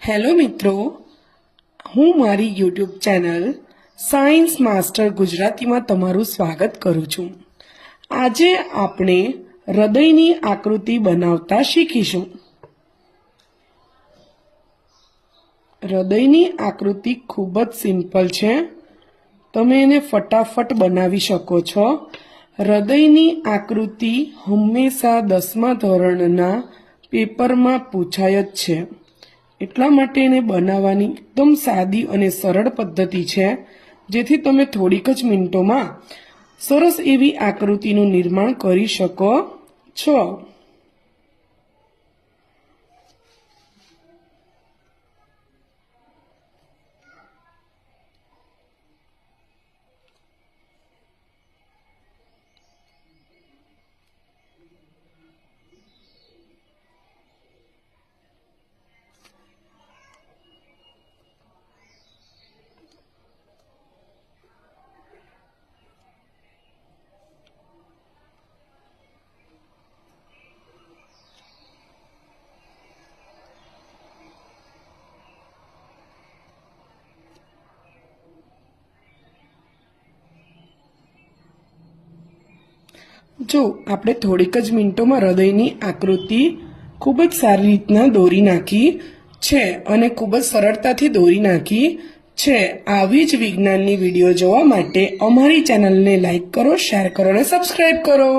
Hello મિત્રો, હું મારી યુટ્યુબ ચેનલ સાયન્સ માસ્ટર ગુજરાતીમાં તમારું સ્વાગત કરું છું। આજે આપણે હૃદયની આકૃતિ બનાવતા શીખીશું। હૃદયની આકૃતિ ખૂબ જ સિમ્પલ છે, તમે એને ફટાફટ બનાવી શકો છો। હૃદયની આકૃતિ હંમેશા 10મા ધોરણના પેપરમાં પૂછાય જ છે, એટલા માટે એને બનાવવાની એકદમ સાદી અને સરળ પદ્ધતિ છે, જેથી તમે થોડીક જ મિનિટોમાં સરસ એવી આકૃતિનું નિર્માણ કરી શકો છો। જો આપણે થોડીક જ મિનિટોમાં હૃદયની આકૃતિ ખૂબ જ સારી રીતના દોરી નાખી છે અને ખૂબ જ સરળતાથી દોરી નાખી છે। આવી જ વિજ્ઞાનની વિડીયો જોવા માટે અમારી ચેનલને લાઈક કરો, શેર કરો અને સબસ્ક્રાઇબ કરો।